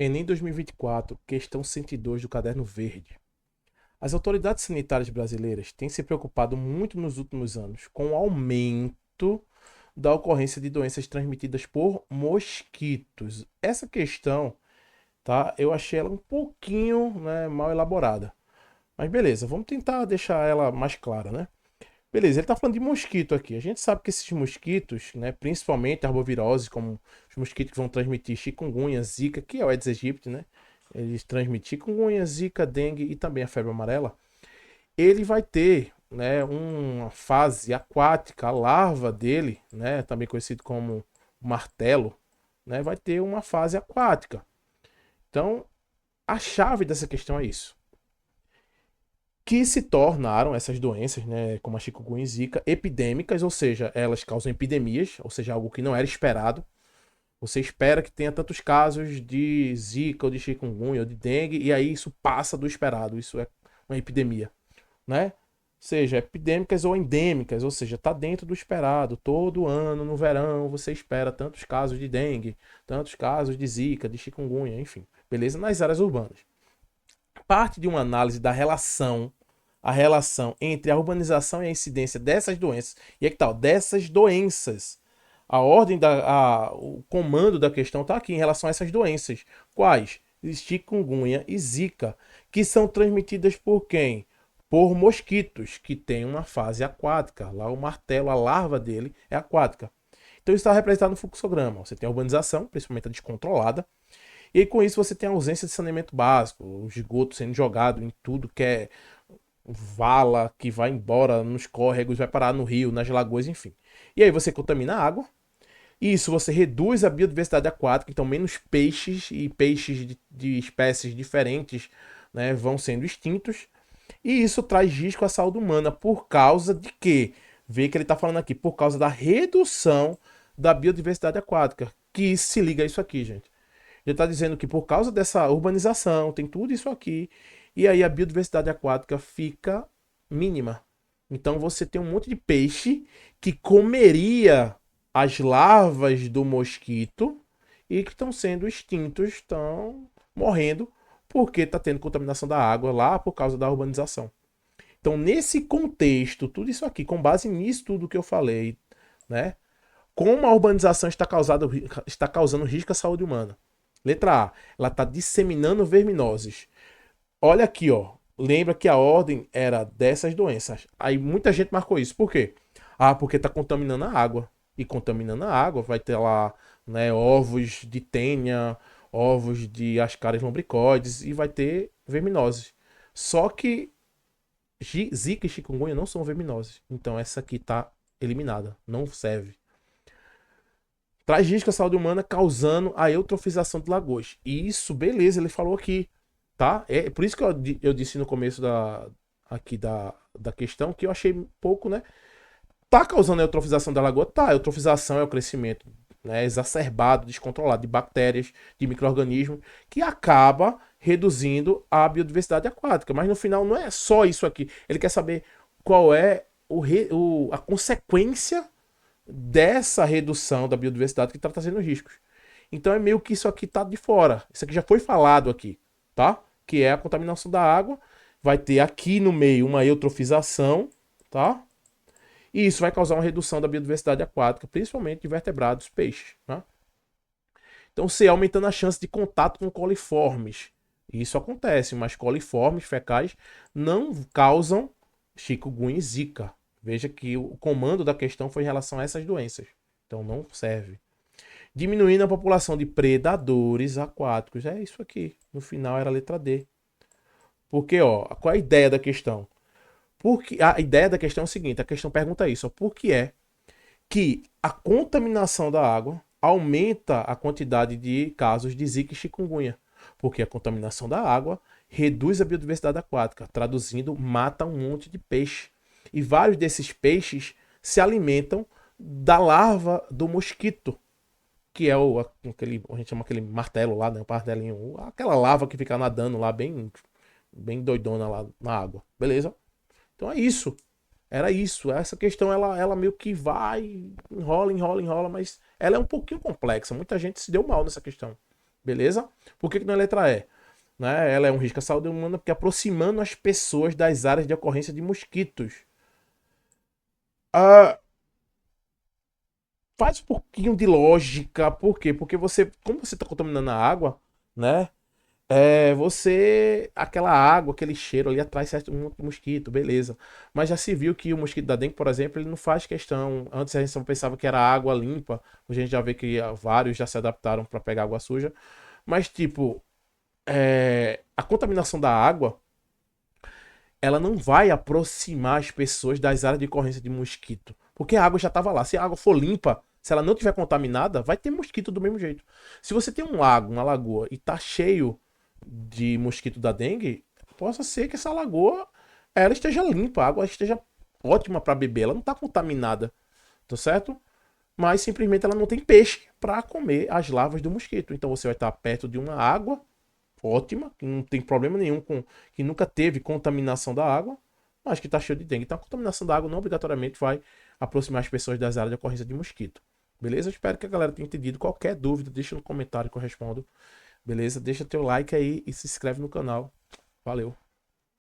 Enem 2024, questão 102 do Caderno Verde. As autoridades sanitárias brasileiras têm se preocupado muito nos últimos anos com o aumento da ocorrência de doenças transmitidas por mosquitos. Essa questão, tá? Eu achei ela um pouquinho, né, mal elaborada. Mas beleza, vamos tentar deixar ela mais clara, né? Beleza, ele está falando de mosquito aqui. A gente sabe que esses mosquitos, né, principalmente arboviroses, como os mosquitos que vão transmitir chikungunya, zika, que é o Aedes aegypti, né? Eles transmitem chikungunya, zika, dengue e também a febre amarela. Ele vai ter, né, uma fase aquática, a larva dele, né, também conhecido como martelo, né, vai ter uma fase aquática. Então, a chave dessa questão é isso, que se tornaram essas doenças, né, como a chikungunya e zika, epidêmicas, ou seja, elas causam epidemias, ou seja, algo que não era esperado. Você espera que tenha tantos casos de zika ou de chikungunya ou de dengue e aí isso passa do esperado, isso é uma epidemia, né? Seja epidêmicas ou endêmicas, ou seja, está dentro do esperado. Todo ano no verão você espera tantos casos de dengue, tantos casos de zika, de chikungunya, enfim, beleza? Nas áreas urbanas. Parte de uma análise da relação, a relação entre a urbanização e a incidência dessas doenças, e é que tal, dessas doenças. A ordem o comando da questão está aqui em relação a essas doenças. Quais? Chikungunya e Zika, que são transmitidas por quem? Por mosquitos, que tem uma fase aquática. Lá o martelo, a larva dele é aquática. Então isso está representado no fluxograma. Você tem a urbanização, principalmente a descontrolada, e aí, com isso você tem a ausência de saneamento básico, o esgoto sendo jogado em tudo que é vala, que vai embora nos córregos, vai parar no rio, nas lagoas, enfim. E aí você contamina a água, e isso você reduz a biodiversidade aquática, então menos peixes e peixes de espécies diferentes, né, vão sendo extintos. E isso traz risco à saúde humana por causa de quê? Vê que ele está falando aqui, por causa da redução da biodiversidade aquática, que se liga a isso aqui, gente. Ele está dizendo que por causa dessa urbanização, tem tudo isso aqui, e aí a biodiversidade aquática fica mínima. Então você tem um monte de peixe que comeria as larvas do mosquito e que estão sendo extintos, estão morrendo porque está tendo contaminação da água lá por causa da urbanização. Então, nesse contexto, tudo isso aqui, com base nisso tudo que eu falei, né? Como a urbanização está causando risco à saúde humana. Letra A, ela está disseminando verminoses. Olha aqui, ó. Lembra que a ordem era dessas doenças. Aí muita gente marcou isso. Por quê? Ah, porque está contaminando a água. E contaminando a água vai ter lá, né, ovos de tênia, ovos de ascaris lombricoides e vai ter verminoses. Só que Zika e chikungunya não são verminoses. Então essa aqui está eliminada. Não serve. Traz risco à saúde humana causando a eutrofização de lagoas. E isso, beleza, ele falou aqui, tá? É por isso que eu disse no começo aqui da questão que eu achei um pouco, né? Tá causando a eutrofização da lagoa? Tá, a eutrofização é o crescimento, né, exacerbado, descontrolado de bactérias, de micro-organismos, que acaba reduzindo a biodiversidade aquática. Mas no final não é só isso aqui. Ele quer saber qual é a consequência dessa redução da biodiversidade que está trazendo riscos. Então é meio que isso aqui está de fora. Isso aqui já foi falado aqui, tá? Que é a contaminação da água. Vai ter aqui no meio uma eutrofização, tá? E isso vai causar uma redução da biodiversidade aquática, principalmente de vertebrados, peixes, tá? Então, C, aumentando a chance de contato com coliformes. Isso acontece, mas coliformes fecais não causam chikungunya e zika. Veja que o comando da questão foi em relação a essas doenças. Então não serve. Diminuindo a população de predadores aquáticos. É isso aqui. No final era a letra D. Porque, ó, qual é a ideia da questão? Porque a ideia da questão é o seguinte: a questão pergunta isso, ó, por que é que a contaminação da água aumenta a quantidade de casos de zika e chikungunya? Porque a contaminação da água reduz a biodiversidade aquática, traduzindo, mata um monte de peixe. E vários desses peixes se alimentam da larva do mosquito, que é a gente chama aquele martelo lá, né, o martelinho, aquela larva que fica nadando lá bem doidona lá na água, beleza? Então é isso. Era isso. Essa questão ela meio que vai, enrola, enrola, enrola, mas ela é um pouquinho complexa. Muita gente se deu mal nessa questão. Beleza? Por que não é letra E? Né? Ela é um risco à saúde humana porque aproximando as pessoas das áreas de ocorrência de mosquitos. Ah, faz um pouquinho de lógica. Por quê? Porque você, como você está contaminando a água, né? Aquela água, aquele cheiro ali atrai certo mosquito, beleza. Mas já se viu que o mosquito da dengue, por exemplo, ele não faz questão. Antes a gente só pensava que era água limpa, hoje a gente já vê que vários já se adaptaram para pegar água suja. Mas, tipo, a contaminação da água, ela não vai aproximar as pessoas das áreas de ocorrência de mosquito. Porque a água já estava lá. Se a água for limpa, se ela não tiver contaminada, vai ter mosquito do mesmo jeito. Se você tem um lago, uma lagoa, e tá cheio de mosquito da dengue, possa ser que essa lagoa ela esteja limpa, a água esteja ótima para beber, ela não está contaminada, tá certo? Mas simplesmente ela não tem peixe para comer as larvas do mosquito. Então você vai estar perto de uma água ótima, que não tem problema nenhum com que nunca teve contaminação da água, mas que está cheio de dengue. Então a contaminação da água não obrigatoriamente vai aproximar as pessoas das áreas de ocorrência de mosquito. Beleza? Eu espero que a galera tenha entendido. Qualquer dúvida, deixa no comentário que eu respondo. Beleza? Deixa teu like aí e se inscreve no canal. Valeu!